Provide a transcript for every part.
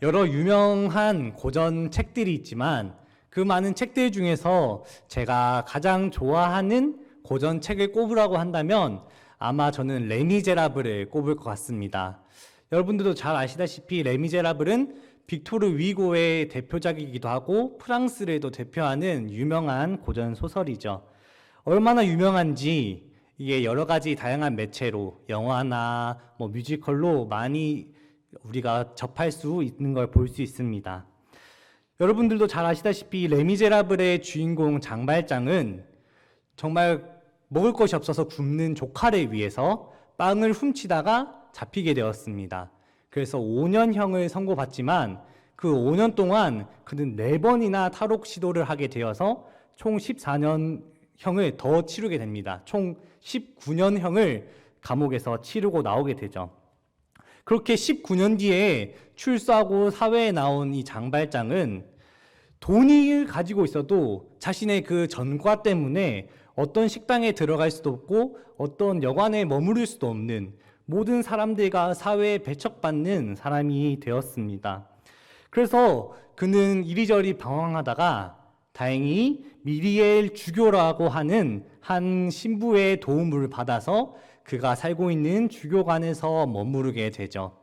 여러 유명한 고전 책들이 있지만 그 많은 책들 중에서 제가 가장 좋아하는 고전 책을 꼽으라고 한다면 아마 저는 레미제라블을 꼽을 것 같습니다. 여러분들도 잘 아시다시피 레미제라블은 빅토르 위고의 대표작이기도 하고 프랑스를 또 대표하는 유명한 고전 소설이죠. 얼마나 유명한지 이게 여러 가지 다양한 매체로 영화나 뮤지컬로 많이 우리가 접할 수 있는 걸 볼 수 있습니다. 여러분들도 잘 아시다시피 레미제라블의 주인공 장발장은 정말 먹을 것이 없어서 굶는 조카를 위해서 빵을 훔치다가 잡히게 되었습니다. 그래서 5년형을 선고받지만 그 5년 동안 그는 4번이나 탈옥 시도를 하게 되어서 총 14년형을 더 치르게 됩니다. 총 19년형을 감옥에서 치르고 나오게 되죠. 그렇게 19년 뒤에 출소하고 사회에 나온 이 장발장은 돈을 가지고 있어도 자신의 그 전과 때문에 어떤 식당에 들어갈 수도 없고 어떤 여관에 머무를 수도 없는 모든 사람들과 사회에 배척받는 사람이 되었습니다. 그래서 그는 이리저리 방황하다가 다행히 미리엘 주교라고 하는 한 신부의 도움을 받아서 그가 살고 있는 주교관에서 머무르게 되죠.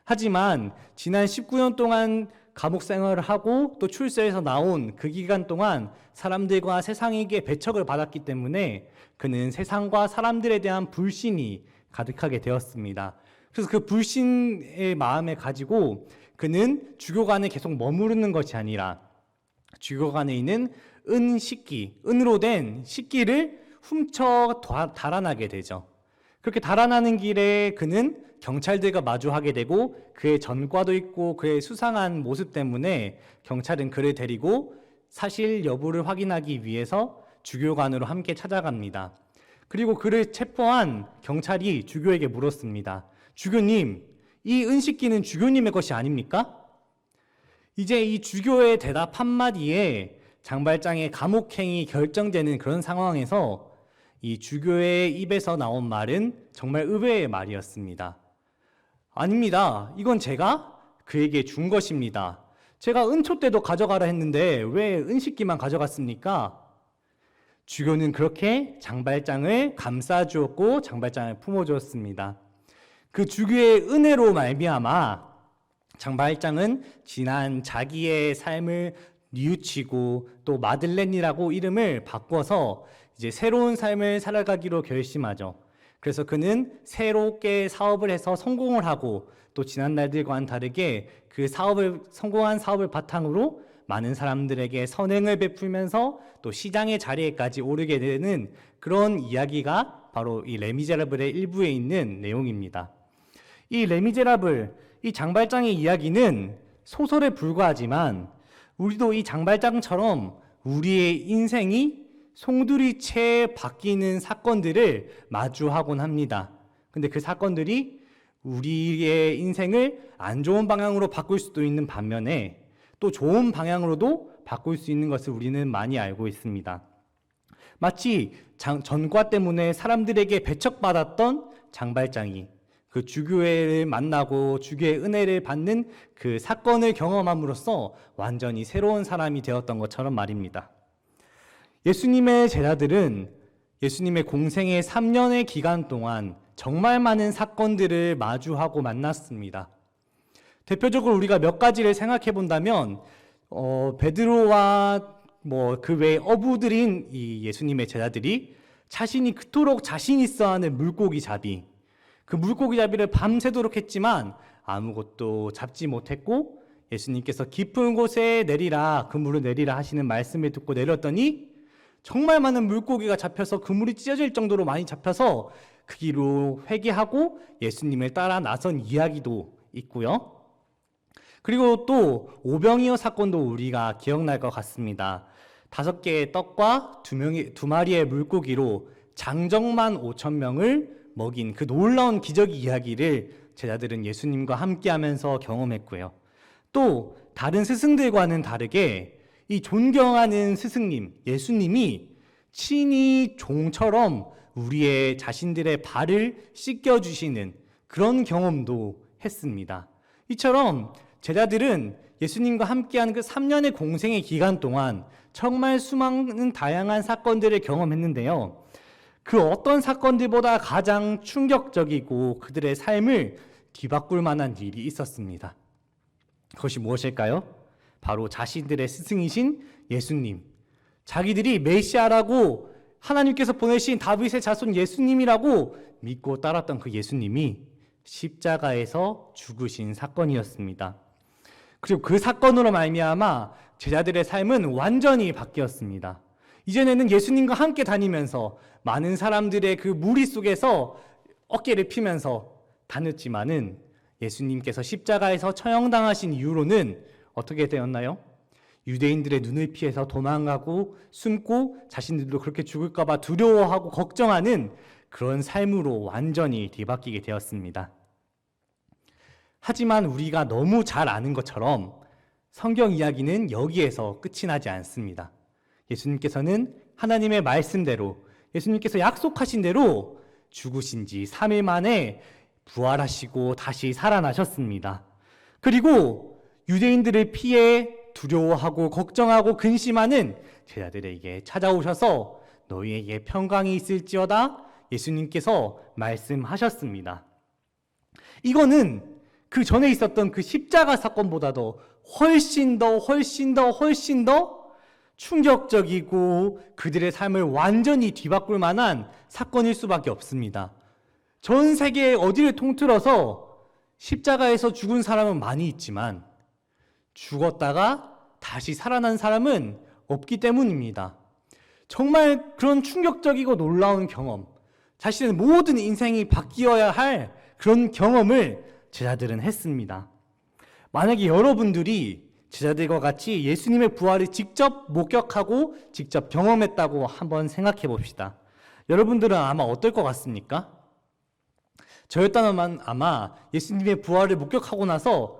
하지만 지난 19년 동안 감옥 생활을 하고 또 출소해서 나온 그 기간 동안 사람들과 세상에게 배척을 받았기 때문에 그는 세상과 사람들에 대한 불신이 가득하게 되었습니다. 그래서 그 불신의 마음을 가지고 그는 주교관에 계속 머무르는 것이 아니라 주교관에 있는 은으로 된 식기를 훔쳐 달아나게 되죠. 그렇게 달아나는 길에 그는 경찰들과 마주하게 되고 그의 전과도 있고 그의 수상한 모습 때문에 경찰은 그를 데리고 사실 여부를 확인하기 위해서 주교관으로 함께 찾아갑니다. 그리고 그를 체포한 경찰이 주교에게 물었습니다. 주교님, 이 은식기는 주교님의 것이 아닙니까? 이제 이 주교의 대답 한마디에 장발장의 감옥행이 결정되는 그런 상황에서 이 주교의 입에서 나온 말은 정말 의외의 말이었습니다. 아닙니다. 이건 제가 그에게 준 것입니다. 제가 은초 때도 가져가라 했는데 왜 은식기만 가져갔습니까? 주교는 그렇게 장발장을 감싸주었고 장발장을 품어주었습니다. 그 주교의 은혜로 말미암아 장발장은 지난 자기의 삶을 뉘우치고 또 마들렌이라고 이름을 바꿔서 이제 새로운 삶을 살아가기로 결심하죠. 그래서 그는 새롭게 사업을 해서 성공을 하고 또 지난 날들과는 다르게 그 성공한 사업을 바탕으로 많은 사람들에게 선행을 베풀면서 또 시장의 자리에까지 오르게 되는 그런 이야기가 바로 이 레미제라블의 일부에 있는 내용입니다. 이 레미제라블, 이 장발장의 이야기는 소설에 불과하지만 우리도 이 장발장처럼 우리의 인생이 송두리째 바뀌는 사건들을 마주하곤 합니다. 근데 그 사건들이 우리의 인생을 안 좋은 방향으로 바꿀 수도 있는 반면에 또 좋은 방향으로도 바꿀 수 있는 것을 우리는 많이 알고 있습니다. 마치 전과 때문에 사람들에게 배척받았던 장발장이 그 주교회를 만나고 주교의 은혜를 받는 그 사건을 경험함으로써 완전히 새로운 사람이 되었던 것처럼 말입니다. 예수님의 제자들은 예수님의 공생의 3년의 기간 동안 정말 많은 사건들을 마주하고 만났습니다. 대표적으로 우리가 몇 가지를 생각해 본다면 베드로와 그 외 어부들인 이 예수님의 제자들이 자신이 그토록 자신 있어 하는 물고기 잡이, 그 물고기 잡이를 밤새도록 했지만 아무것도 잡지 못했고 예수님께서 깊은 곳에 내리라, 그물을 내리라 하시는 말씀을 듣고 내렸더니 정말 많은 물고기가 잡혀서 그물이 찢어질 정도로 많이 잡혀서 그 길로 회개하고 예수님을 따라 나선 이야기도 있고요. 그리고 또 오병이어 사건도 우리가 기억날 것 같습니다. 5개의 떡과 2마리의 물고기로 장정만 5,000명을 먹인 그 놀라운 기적 이야기를 제자들은 예수님과 함께하면서 경험했고요. 또 다른 스승들과는 다르게 이 존경하는 스승님, 예수님이 친히 종처럼 우리의 자신들의 발을 씻겨주시는 그런 경험도 했습니다. 이처럼 제자들은 예수님과 함께한 그 3년의 공생의 기간 동안 정말 수많은 다양한 사건들을 경험했는데요. 그 어떤 사건들보다 가장 충격적이고 그들의 삶을 뒤바꿀 만한 일이 있었습니다. 그것이 무엇일까요? 바로 자신들의 스승이신 예수님, 자기들이 메시아라고 하나님께서 보내신 다윗의 자손 예수님이라고 믿고 따랐던 그 예수님이 십자가에서 죽으신 사건이었습니다. 그리고 그 사건으로 말미암아 제자들의 삶은 완전히 바뀌었습니다. 이전에는 예수님과 함께 다니면서 많은 사람들의 그 무리 속에서 어깨를 피면서 다녔지만은 예수님께서 십자가에서 처형당하신 이후로는 어떻게 되었나요? 유대인들의 눈을 피해서 도망가고 숨고 자신들도 그렇게 죽을까 봐 두려워하고 걱정하는 그런 삶으로 완전히 뒤바뀌게 되었습니다. 하지만 우리가 너무 잘 아는 것처럼 성경 이야기는 여기에서 끝이 나지 않습니다. 예수님께서는 하나님의 말씀대로, 예수님께서 약속하신 대로 죽으신 지 3일 만에 부활하시고 다시 살아나셨습니다. 그리고 유대인들을 피해 두려워하고 걱정하고 근심하는 제자들에게 찾아오셔서 너희에게 평강이 있을지어다 예수님께서 말씀하셨습니다. 이거는 그 전에 있었던 그 십자가 사건보다도 훨씬 더 충격적이고 그들의 삶을 완전히 뒤바꿀 만한 사건일 수밖에 없습니다. 전 세계 어디를 통틀어서 십자가에서 죽은 사람은 많이 있지만 죽었다가 다시 살아난 사람은 없기 때문입니다. 정말 그런 충격적이고 놀라운 경험, 자신의 모든 인생이 바뀌어야 할 그런 경험을 제자들은 했습니다. 만약에 여러분들이 제자들과 같이 예수님의 부활을 직접 목격하고 직접 경험했다고 한번 생각해 봅시다. 여러분들은 아마 어떨 것 같습니까? 저였다면 아마 예수님의 부활을 목격하고 나서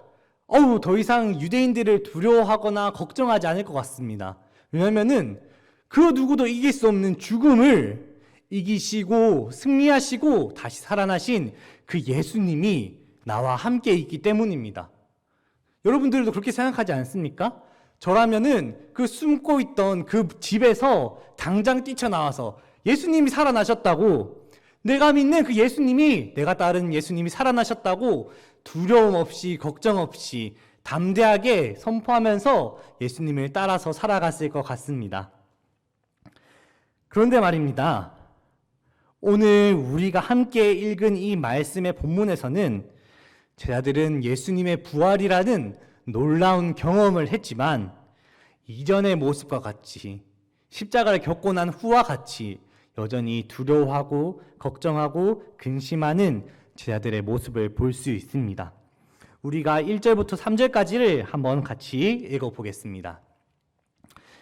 더 이상 유대인들을 두려워하거나 걱정하지 않을 것 같습니다. 왜냐하면은 그 누구도 이길 수 없는 죽음을 이기시고 승리하시고 다시 살아나신 그 예수님이 나와 함께 있기 때문입니다. 여러분들도 그렇게 생각하지 않습니까? 저라면은 그 숨고 있던 그 집에서 당장 뛰쳐나와서 예수님이 살아나셨다고, 내가 믿는 그 예수님이, 내가 따르는 예수님이 살아나셨다고 두려움 없이 걱정 없이 담대하게 선포하면서 예수님을 따라서 살아갔을 것 같습니다. 그런데 말입니다. 오늘 우리가 함께 읽은 이 말씀의 본문에서는 제자들은 예수님의 부활이라는 놀라운 경험을 했지만 이전의 모습과 같이 십자가를 겪고 난 후와 같이 여전히 두려워하고 걱정하고 근심하는 제자들의 모습을 볼 수 있습니다. 우리가 1절부터 3절까지를 한번 같이 읽어보겠습니다.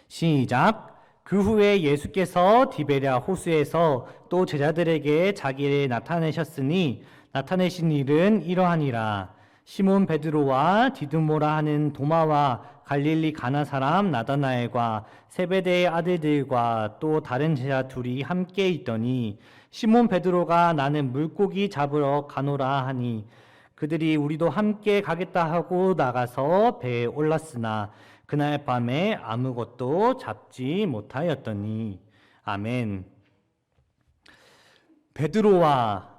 시작. 그 후에 예수께서 디베랴 호수에서 또 제자들에게 자기를 나타내셨으니 나타내신 일은 이러하니라. 시몬 베드로와 디두모라 하는 도마와 갈릴리 가나 사람 나다나엘과 세베대의 아들들과 또 다른 제자 둘이 함께 있더니 시몬 베드로가 나는 물고기 잡으러 가노라 하니 그들이 우리도 함께 가겠다 하고 나가서 배에 올랐으나 그날 밤에 아무것도 잡지 못하였더니. 아멘. 베드로와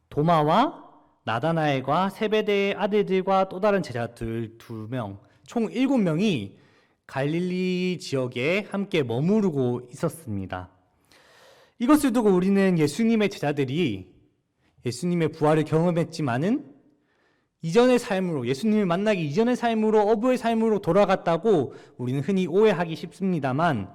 도마와 나다나엘과 세베대의 아들들과 또 다른 제자들 2명, 총 7명이 갈릴리 지역에 함께 머무르고 있었습니다. 이것을 두고 우리는 예수님의 제자들이 예수님의 부활을 경험했지만은 이전의 삶으로, 예수님을 만나기 이전의 삶으로, 어부의 삶으로 돌아갔다고 우리는 흔히 오해하기 쉽습니다만,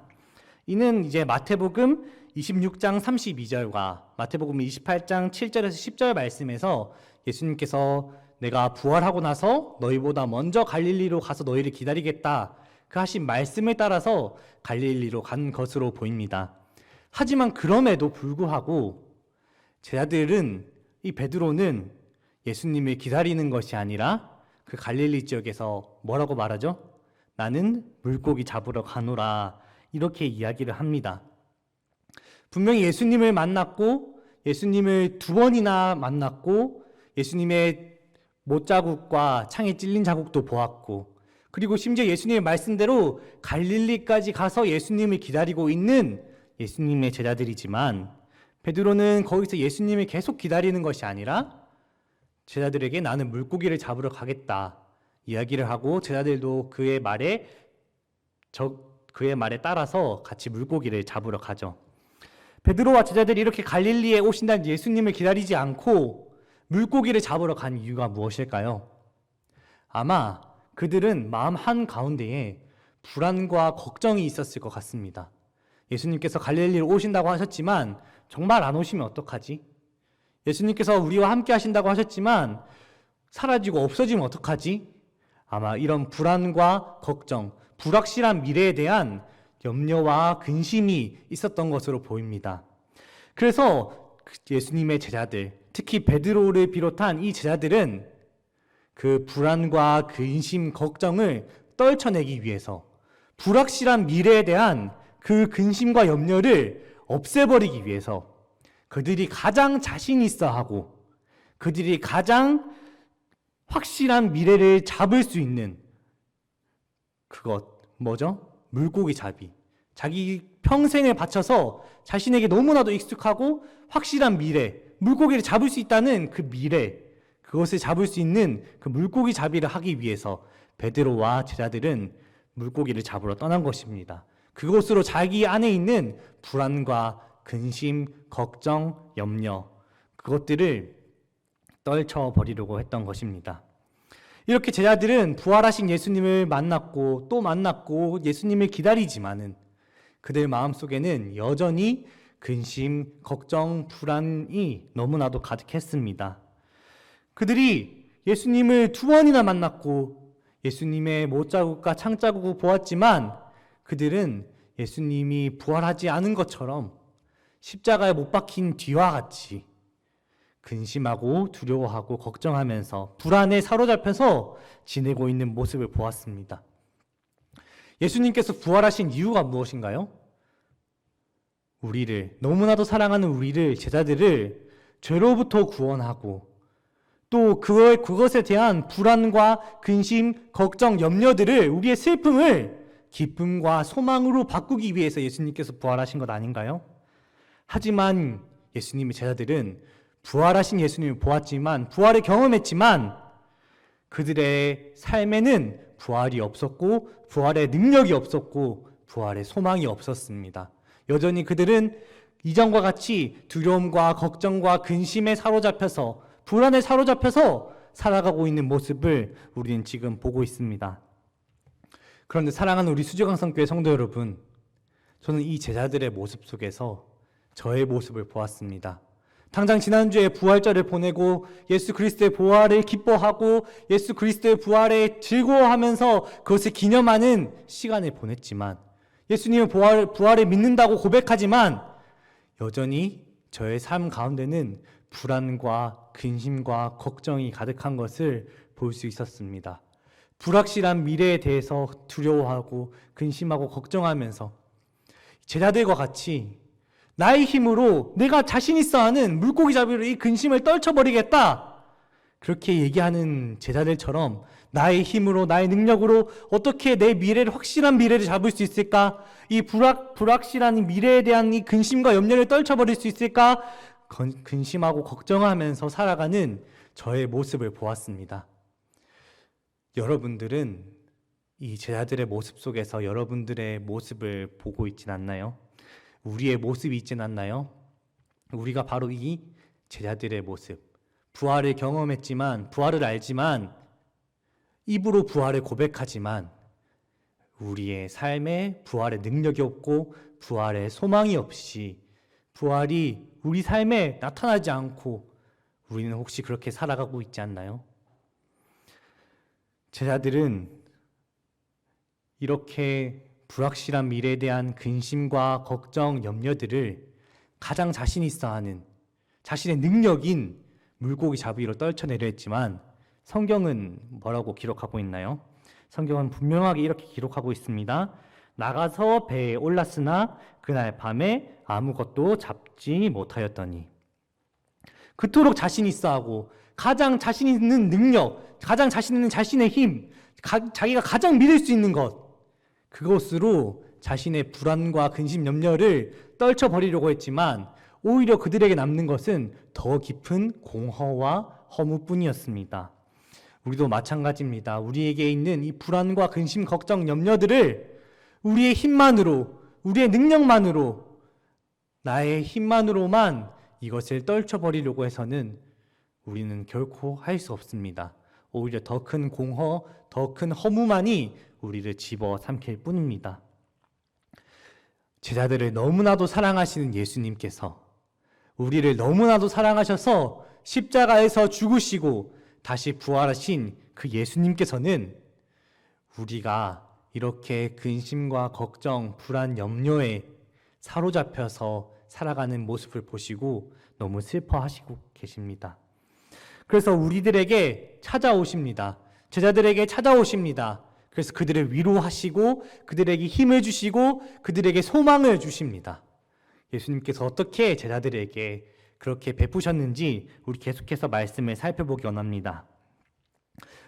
이는 이제 마태복음 26장 32절과 마태복음 28장 7절에서 10절 말씀에서 예수님께서 내가 부활하고 나서 너희보다 먼저 갈릴리로 가서 너희를 기다리겠다 그 하신 말씀을 따라서 갈릴리로 간 것으로 보입니다. 하지만 그럼에도 불구하고 제자들은, 이 베드로는 예수님을 기다리는 것이 아니라 그 갈릴리 지역에서 뭐라고 말하죠? 나는 물고기 잡으러 가노라, 이렇게 이야기를 합니다. 분명히 예수님을 만났고 예수님을 2번이나 만났고 예수님의 못자국과 창에 찔린 자국도 보았고, 그리고 심지어 예수님의 말씀대로 갈릴리까지 가서 예수님을 기다리고 있는 예수님의 제자들이지만, 베드로는 거기서 예수님을 계속 기다리는 것이 아니라 제자들에게 나는 물고기를 잡으러 가겠다 이야기를 하고, 제자들도 그의 말에 따라서 같이 물고기를 잡으러 가죠. 베드로와 제자들이 이렇게 갈릴리에 오신다는 예수님을 기다리지 않고 물고기를 잡으러 간 이유가 무엇일까요? 아마 그들은 마음 한가운데에 불안과 걱정이 있었을 것 같습니다. 예수님께서 갈릴리로 오신다고 하셨지만 정말 안 오시면 어떡하지? 예수님께서 우리와 함께 하신다고 하셨지만 사라지고 없어지면 어떡하지? 아마 이런 불안과 걱정, 불확실한 미래에 대한 염려와 근심이 있었던 것으로 보입니다. 그래서 예수님의 제자들, 특히 베드로를 비롯한 이 제자들은 그 불안과 근심, 걱정을 떨쳐내기 위해서, 불확실한 미래에 대한 그 근심과 염려를 없애버리기 위해서 그들이 가장 자신 있어 하고 그들이 가장 확실한 미래를 잡을 수 있는 그것, 뭐죠? 물고기 잡이. 자기 평생을 바쳐서 자신에게 너무나도 익숙하고 확실한 미래, 물고기를 잡을 수 있다는 그 미래, 그것을 잡을 수 있는 그 물고기 잡이를 하기 위해서 베드로와 제자들은 물고기를 잡으러 떠난 것입니다. 그것으로 자기 안에 있는 불안과 근심, 걱정, 염려, 그것들을 떨쳐버리려고 했던 것입니다. 이렇게 제자들은 부활하신 예수님을 만났고 또 만났고 예수님을 기다리지만은 그들 마음속에는 여전히 근심, 걱정, 불안이 너무나도 가득했습니다. 그들이 예수님을 2번이나 만났고 예수님의 못자국과 창자국을 보았지만 그들은 예수님이 부활하지 않은 것처럼 십자가에 못 박힌 뒤와 같이 근심하고 두려워하고 걱정하면서 불안에 사로잡혀서 지내고 있는 모습을 보았습니다. 예수님께서 부활하신 이유가 무엇인가요? 우리를, 너무나도 사랑하는 우리를, 제자들을 죄로부터 구원하고 또 그것에 대한 불안과 근심, 걱정, 염려들을, 우리의 슬픔을 기쁨과 소망으로 바꾸기 위해서 예수님께서 부활하신 것 아닌가요? 하지만 예수님의 제자들은 부활하신 예수님을 보았지만, 부활을 경험했지만 그들의 삶에는 부활이 없었고 부활의 능력이 없었고 부활의 소망이 없었습니다. 여전히 그들은 이전과 같이 두려움과 걱정과 근심에 사로잡혀서, 불안에 사로잡혀서 살아가고 있는 모습을 우리는 지금 보고 있습니다. 그런데 사랑하는 우리 수지강성교회 성도 여러분, 저는 이 제자들의 모습 속에서 저의 모습을 보았습니다. 당장 지난주에 부활절을 보내고 예수 그리스도의 부활을 기뻐하고 예수 그리스도의 부활에 즐거워하면서 그것을 기념하는 시간을 보냈지만, 예수님의 부활을 믿는다고 고백하지만 여전히 저의 삶 가운데는 불안과 근심과 걱정이 가득한 것을 볼 수 있었습니다. 불확실한 미래에 대해서 두려워하고 근심하고 걱정하면서 제자들과 같이 나의 힘으로 내가 자신 있어 하는 물고기 잡이로 이 근심을 떨쳐버리겠다, 그렇게 얘기하는 제자들처럼 나의 힘으로, 나의 능력으로 어떻게 내 미래를, 확실한 미래를 잡을 수 있을까? 이 불확실한 미래에 대한 이 근심과 염려를 떨쳐버릴 수 있을까? 근심하고 걱정하면서 살아가는 저의 모습을 보았습니다. 여러분들은 이 제자들의 모습 속에서 여러분들의 모습을 보고 있진 않나요? 우리의 모습이 있진 않나요? 우리가 바로 이 제자들의 모습, 부활을 경험했지만, 부활을 알지만, 입으로 부활을 고백하지만 우리의 삶에 부활의 능력이 없고 부활의 소망이 없이 부활이 우리 삶에 나타나지 않고 우리는 혹시 그렇게 살아가고 있지 않나요? 제자들은 이렇게 불확실한 미래에 대한 근심과 걱정, 염려들을 가장 자신 있어 하는 자신의 능력인 물고기 잡이로 떨쳐내려 했지만 성경은 뭐라고 기록하고 있나요? 성경은 분명하게 이렇게 기록하고 있습니다. 나가서 배에 올랐으나 그날 밤에 아무것도 잡지 못하였더니. 그토록 자신 있어 하고 가장 자신 있는 능력, 가장 자신 있는 자신의 힘, 자기가 가장 믿을 수 있는 것, 그것으로 자신의 불안과 근심, 염려를 떨쳐버리려고 했지만 오히려 그들에게 남는 것은 더 깊은 공허와 허무뿐이었습니다. 우리도 마찬가지입니다. 우리에게 있는 이 불안과 근심, 걱정, 염려들을 우리의 힘만으로, 우리의 능력만으로, 나의 힘만으로만 이것을 떨쳐버리려고 해서는 우리는 결코 할 수 없습니다. 오히려 더 큰 공허, 더 큰 허무만이 우리를 집어삼킬 뿐입니다. 제자들을 너무나도 사랑하시는 예수님께서 우리를 너무나도 사랑하셔서 십자가에서 죽으시고 다시 부활하신 그 예수님께서는 우리가 이렇게 근심과 걱정, 불안, 염려에 사로잡혀서 살아가는 모습을 보시고 너무 슬퍼하시고 계십니다. 그래서 우리들에게 찾아오십니다. 제자들에게 찾아오십니다. 그래서 그들을 위로하시고 그들에게 힘을 주시고 그들에게 소망을 주십니다. 예수님께서 어떻게 제자들에게 그렇게 베푸셨는지 우리 계속해서 말씀을 살펴보기 원합니다.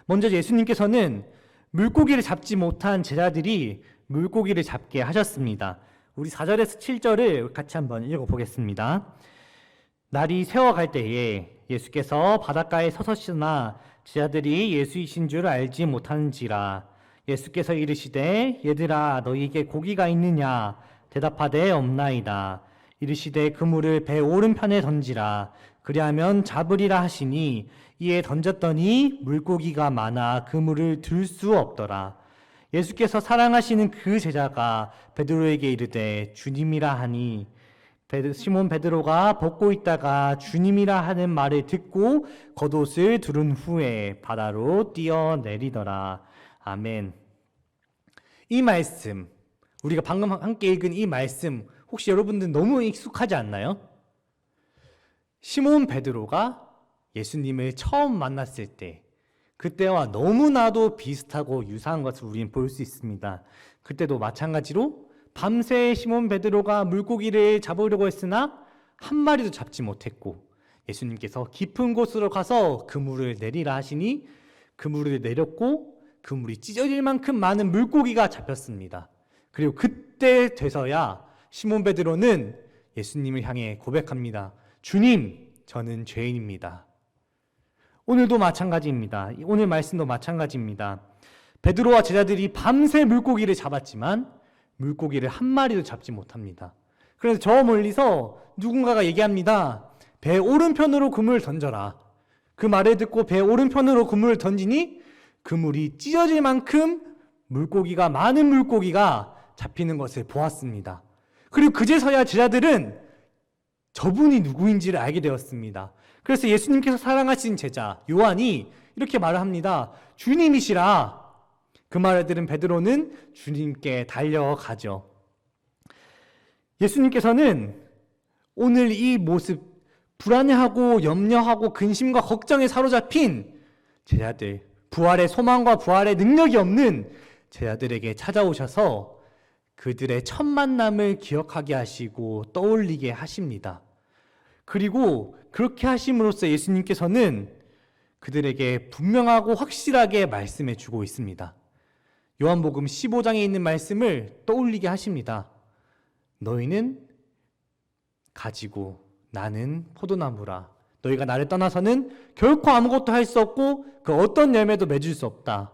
먼저 예수님께서는 물고기를 잡지 못한 제자들이 물고기를 잡게 하셨습니다. 우리 4절에서 7절을 같이 한번 읽어보겠습니다. 날이 새어갈 때에 예수께서 바닷가에 서서시나 제자들이 예수이신 줄 알지 못하는지라. 예수께서 이르시되 얘들아 너희에게 고기가 있느냐 대답하되 없나이다. 이르시되 그물을 배 오른편에 던지라. 그리하면 잡으리라 하시니 이에 던졌더니 물고기가 많아 그물을 들 수 없더라. 예수께서 사랑하시는 그 제자가 베드로에게 이르되 주님이라 하니 시몬 베드로가 벗고 있다가 주님이라 하는 말을 듣고 겉옷을 두른 후에 바다로 뛰어내리더라. 아멘. 이 말씀, 우리가 방금 함께 읽은 이 말씀 혹시 여러분들 너무 익숙하지 않나요? 시몬 베드로가 예수님을 처음 만났을 때 그때와 너무나도 비슷하고 유사한 것을 우리는 볼 수 있습니다. 그때도 마찬가지로 밤새 시몬 베드로가 물고기를 잡으려고 했으나 한 마리도 잡지 못했고 예수님께서 깊은 곳으로 가서 그물을 내리라 하시니 그물을 내렸고 그물이 찢어질 만큼 많은 물고기가 잡혔습니다. 그리고 그때 돼서야 시몬 베드로는 예수님을 향해 고백합니다. 주님, 저는 죄인입니다. 오늘도 마찬가지입니다. 오늘 말씀도 마찬가지입니다. 베드로와 제자들이 밤새 물고기를 잡았지만 물고기를 한 마리도 잡지 못합니다. 그래서 저 멀리서 누군가가 얘기합니다. 배 오른편으로 그물을 던져라. 그 말을 듣고 배 오른편으로 그물을 던지니 그물이 찢어질 만큼 많은 물고기가 잡히는 것을 보았습니다. 그리고 그제서야 제자들은 저분이 누구인지를 알게 되었습니다. 그래서 예수님께서 사랑하신 제자 요한이 이렇게 말을 합니다. 주님이시라. 그 말을 들은 베드로는 주님께 달려가죠. 예수님께서는 오늘 이 모습, 불안해하고 염려하고 근심과 걱정에 사로잡힌 제자들, 부활의 소망과 부활의 능력이 없는 제자들에게 찾아오셔서 그들의 첫 만남을 기억하게 하시고 떠올리게 하십니다. 그리고 그렇게 하심으로써 예수님께서는 그들에게 분명하고 확실하게 말씀해 주고 있습니다. 요한복음 15장에 있는 말씀을 떠올리게 하십니다. 너희는 가지고 나는 포도나무라. 너희가 나를 떠나서는 결코 아무것도 할 수 없고 그 어떤 열매도 맺을 수 없다.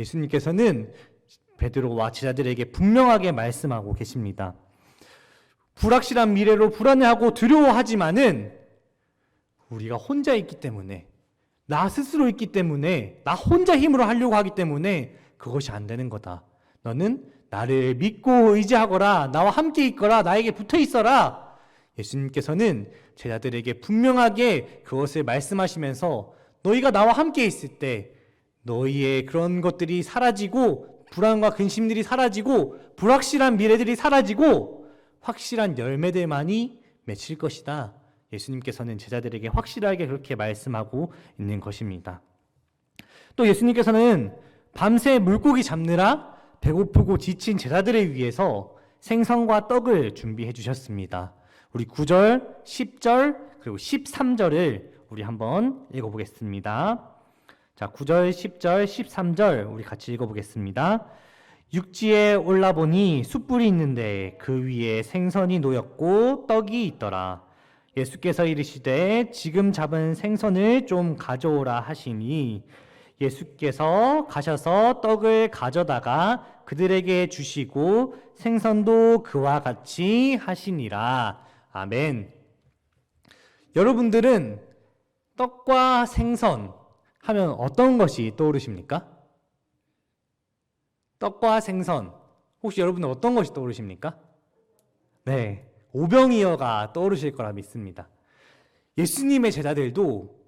예수님께서는 베드로와 제자들에게 분명하게 말씀하고 계십니다. 불확실한 미래로 불안해하고 두려워하지만은 우리가 혼자 있기 때문에, 나 스스로 있기 때문에, 나 혼자 힘으로 하려고 하기 때문에 그것이 안 되는 거다. 너는 나를 믿고 의지하거라. 나와 함께 있거라. 나에게 붙어 있어라. 예수님께서는 제자들에게 분명하게 그것을 말씀하시면서 너희가 나와 함께 있을 때 너희의 그런 것들이 사라지고 불안과 근심들이 사라지고 불확실한 미래들이 사라지고 확실한 열매들만이 맺힐 것이다. 예수님께서는 제자들에게 확실하게 그렇게 말씀하고 있는 것입니다. 또 예수님께서는 밤새 물고기 잡느라 배고프고 지친 제자들을 위해서 생선과 떡을 준비해 주셨습니다. 우리 9절, 10절, 그리고 13절을 우리 한번 읽어보겠습니다. 자, 9절, 10절, 13절 우리 같이 읽어보겠습니다. 육지에 올라보니 숯불이 있는데 그 위에 생선이 놓였고 떡이 있더라. 예수께서 이르시되 지금 잡은 생선을 좀 가져오라 하시니 예수께서 가셔서 떡을 가져다가 그들에게 주시고 생선도 그와 같이 하시니라. 아멘. 여러분들은 떡과 생선 하면 어떤 것이 떠오르십니까? 떡과 생선. 혹시 여러분은 어떤 것이 떠오르십니까? 네, 오병이어가 떠오르실 거라 믿습니다. 예수님의 제자들도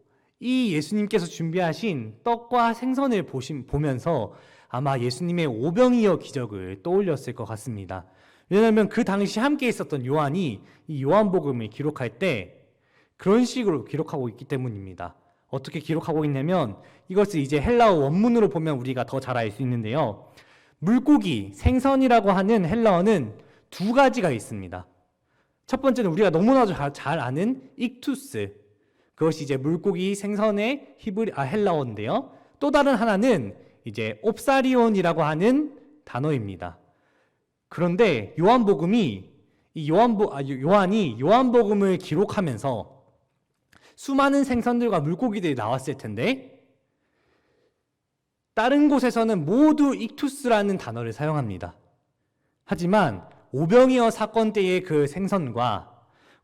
이 예수님께서 준비하신 떡과 생선을 보면서 아마 예수님의 오병이어 기적을 떠올렸을 것 같습니다. 왜냐하면 그 당시 함께 있었던 요한이 이 요한복음을 기록할 때 그런 식으로 기록하고 있기 때문입니다. 어떻게 기록하고 있냐면 이것을 이제 헬라어 원문으로 보면 우리가 더 잘 알 수 있는데요. 물고기, 생선이라고 하는 헬라어는 두 가지가 있습니다. 첫 번째는 우리가 너무나도 잘 아는 익투스, 그것이 이제 물고기, 생선의 헬라어인데요. 또 다른 하나는 이제 옵사리온이라고 하는 단어입니다. 그런데 요한이 요한복음을 기록하면서 수많은 생선들과 물고기들이 나왔을 텐데 다른 곳에서는 모두 익투스라는 단어를 사용합니다. 하지만 오병이어 사건 때의 그 생선과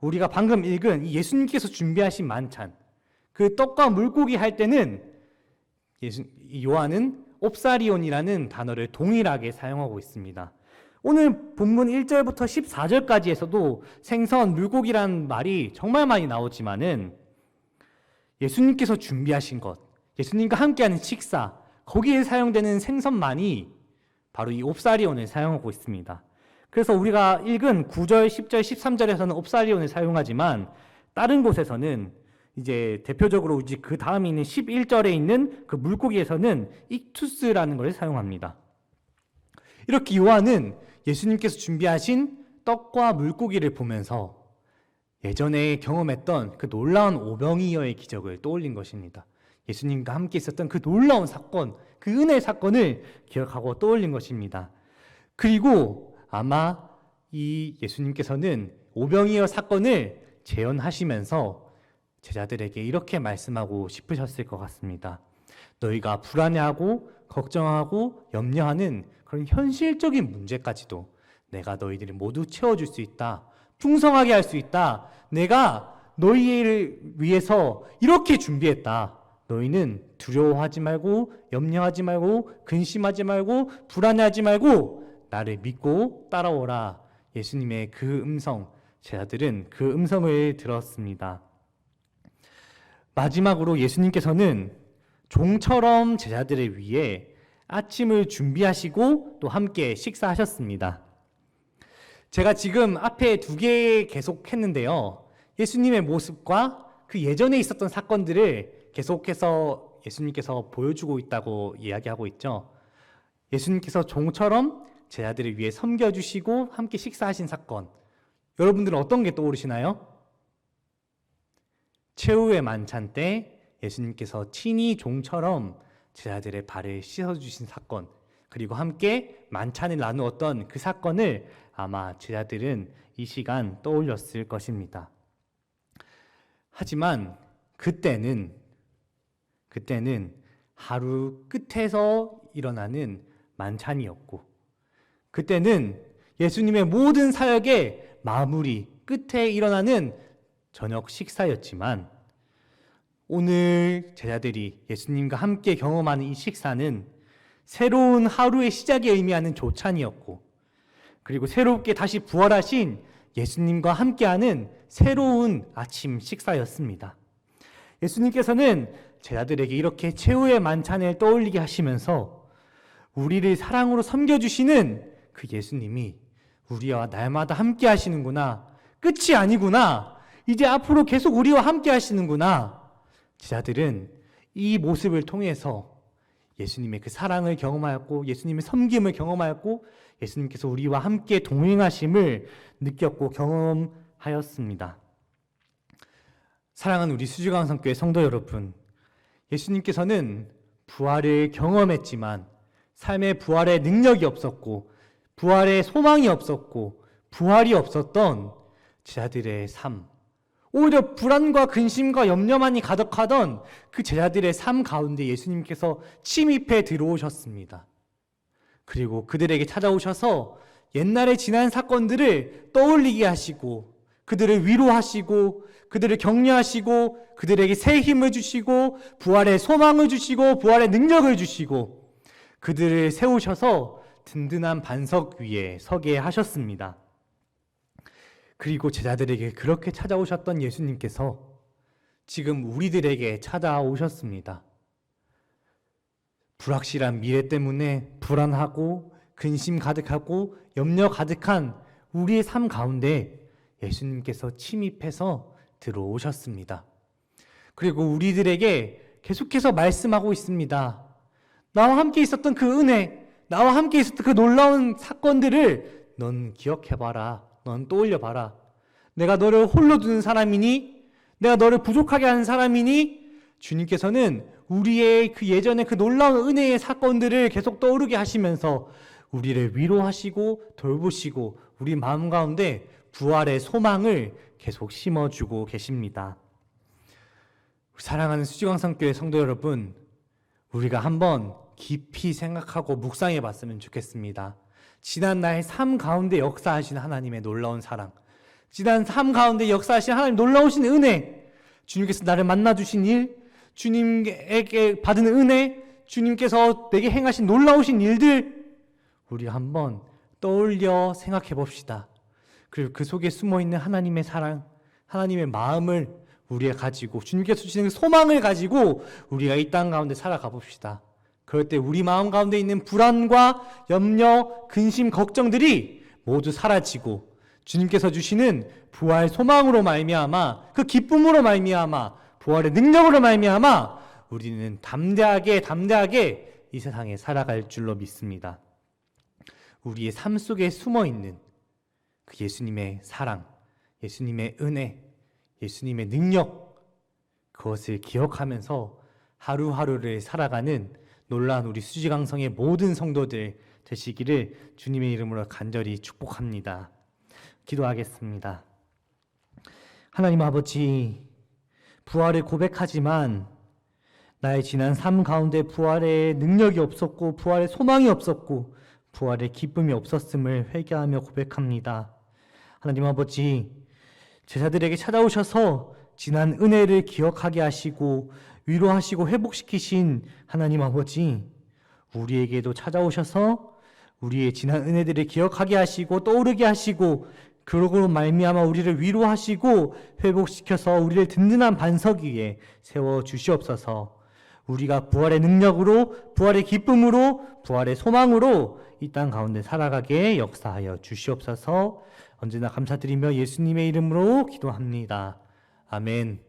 우리가 방금 읽은 이 예수님께서 준비하신 만찬, 그 떡과 물고기 할 때는 요한은 옵사리온이라는 단어를 동일하게 사용하고 있습니다. 오늘 본문 1절부터 14절까지에서도 생선, 물고기라는 말이 정말 많이 나오지만은 예수님께서 준비하신 것, 예수님과 함께하는 식사, 거기에 사용되는 생선만이 바로 이 옵사리온을 사용하고 있습니다. 그래서 우리가 읽은 9절, 10절, 13절에서는 옵사리온을 사용하지만 다른 곳에서는 이제 대표적으로 이제 그 다음에 있는 11절에 있는 그 물고기에서는 익투스라는 것을 사용합니다. 이렇게 요한은 예수님께서 준비하신 떡과 물고기를 보면서 예전에 경험했던 그 놀라운 오병이어의 기적을 떠올린 것입니다. 예수님과 함께 있었던 그 놀라운 사건, 그 은혜의 사건을 기억하고 떠올린 것입니다. 그리고 아마 이 예수님께서는 오병이어 사건을 재현하시면서 제자들에게 이렇게 말씀하고 싶으셨을 것 같습니다. 너희가 불안해하고 걱정하고 염려하는 그런 현실적인 문제까지도 내가 너희들을 모두 채워줄 수 있다. 풍성하게 할 수 있다. 내가 너희를 위해서 이렇게 준비했다. 너희는 두려워하지 말고 염려하지 말고 근심하지 말고 불안해하지 말고 나를 믿고 따라오라. 예수님의 그 음성, 제자들은 그 음성을 들었습니다. 마지막으로 예수님께서는 종처럼 제자들을 위해 아침을 준비하시고 또 함께 식사하셨습니다. 제가 지금 앞에 두 개 계속했는데요. 예수님의 모습과 그 예전에 있었던 사건들을 계속해서 예수님께서 보여주고 있다고 이야기하고 있죠. 예수님께서 종처럼 제자들을 위해 섬겨주시고 함께 식사하신 사건. 여러분들은 어떤 게 떠오르시나요? 최후의 만찬 때 예수님께서 친히 종처럼 제자들의 발을 씻어주신 사건, 그리고 함께 만찬을 나누었던 그 사건을 아마 제자들은 이 시간 떠올렸을 것입니다. 하지만 그때는 하루 끝에서 일어나는 만찬이었고, 그때는 예수님의 모든 사역의 마무리 끝에 일어나는 저녁 식사였지만 오늘 제자들이 예수님과 함께 경험하는 이 식사는 새로운 하루의 시작에 의미하는 조찬이었고, 그리고 새롭게 다시 부활하신 예수님과 함께하는 새로운 아침 식사였습니다. 예수님께서는 제자들에게 이렇게 최후의 만찬을 떠올리게 하시면서 우리를 사랑으로 섬겨주시는 그 예수님이 우리와 날마다 함께 하시는구나. 끝이 아니구나. 이제 앞으로 계속 우리와 함께 하시는구나. 제자들은 이 모습을 통해서 예수님의 그 사랑을 경험하였고 예수님의 섬김을 경험하였고 예수님께서 우리와 함께 동행하심을 느꼈고 경험하였습니다. 사랑하는 우리 수지강성교회 성도 여러분, 예수님께서는 부활을 경험했지만 삶의 부활의 능력이 없었고 부활의 소망이 없었고 부활이 없었던 제자들의 삶, 오히려 불안과 근심과 염려만이 가득하던 그 제자들의 삶 가운데 예수님께서 침입해 들어오셨습니다. 그리고 그들에게 찾아오셔서 옛날에 지난 사건들을 떠올리게 하시고 그들을 위로하시고 그들을 격려하시고 그들에게 새 힘을 주시고 부활의 소망을 주시고 부활의 능력을 주시고 그들을 세우셔서 든든한 반석 위에 서게 하셨습니다. 그리고 제자들에게 그렇게 찾아오셨던 예수님께서 지금 우리들에게 찾아오셨습니다. 불확실한 미래 때문에 불안하고 근심 가득하고 염려 가득한 우리의 삶 가운데 예수님께서 침입해서 들어오셨습니다. 그리고 우리들에게 계속해서 말씀하고 있습니다. 나와 함께 있었던 그 은혜, 나와 함께 있었던 그 놀라운 사건들을 넌 기억해봐라. 넌 떠올려봐라. 내가 너를 홀로 두는 사람이니? 내가 너를 부족하게 하는 사람이니? 주님께서는 우리의 그 예전에 그 놀라운 은혜의 사건들을 계속 떠오르게 하시면서 우리를 위로하시고 돌보시고 우리 마음 가운데 부활의 소망을 계속 심어주고 계십니다. 사랑하는 수지광성교회 성도 여러분, 우리가 한번 깊이 생각하고 묵상해 봤으면 좋겠습니다. 지난 나의 삶 가운데 역사하신 하나님의 놀라운 사랑, 지난 삶 가운데 역사하신 하나님 놀라우신 은혜, 주님께서 나를 만나주신 일, 주님에게 받은 은혜, 주님께서 내게 행하신 놀라우신 일들, 우리가 한번 떠올려 생각해 봅시다. 그리고 그 속에 숨어있는 하나님의 사랑, 하나님의 마음을 우리가 가지고 주님께서 주시는 소망을 가지고 우리가 이 땅 가운데 살아가 봅시다. 그럴 때 우리 마음 가운데 있는 불안과 염려, 근심, 걱정들이 모두 사라지고 주님께서 주시는 부활 소망으로 말미암아 그 기쁨으로 말미암아 부활의 능력으로 말미암아 우리는 담대하게 이 세상에 살아갈 줄로 믿습니다. 우리의 삶 속에 숨어있는 그 예수님의 사랑, 예수님의 은혜, 예수님의 능력, 그것을 기억하면서 하루하루를 살아가는 놀라운 우리 수지강성의 모든 성도들 되시기를 주님의 이름으로 간절히 축복합니다. 기도하겠습니다. 하나님 아버지, 부활을 고백하지만 나의 지난 삶 가운데 부활의 능력이 없었고 부활의 소망이 없었고 부활의 기쁨이 없었음을 회개하며 고백합니다. 하나님 아버지, 제자들에게 찾아오셔서 지난 은혜를 기억하게 하시고 위로하시고 회복시키신 하나님 아버지, 우리에게도 찾아오셔서 우리의 지난 은혜들을 기억하게 하시고 떠오르게 하시고 그러고 말미암아 우리를 위로하시고 회복시켜서 우리를 든든한 반석 위에 세워 주시옵소서. 우리가 부활의 능력으로, 부활의 기쁨으로, 부활의 소망으로 이 땅 가운데 살아가게 역사하여 주시옵소서. 언제나 감사드리며 예수님의 이름으로 기도합니다. 아멘.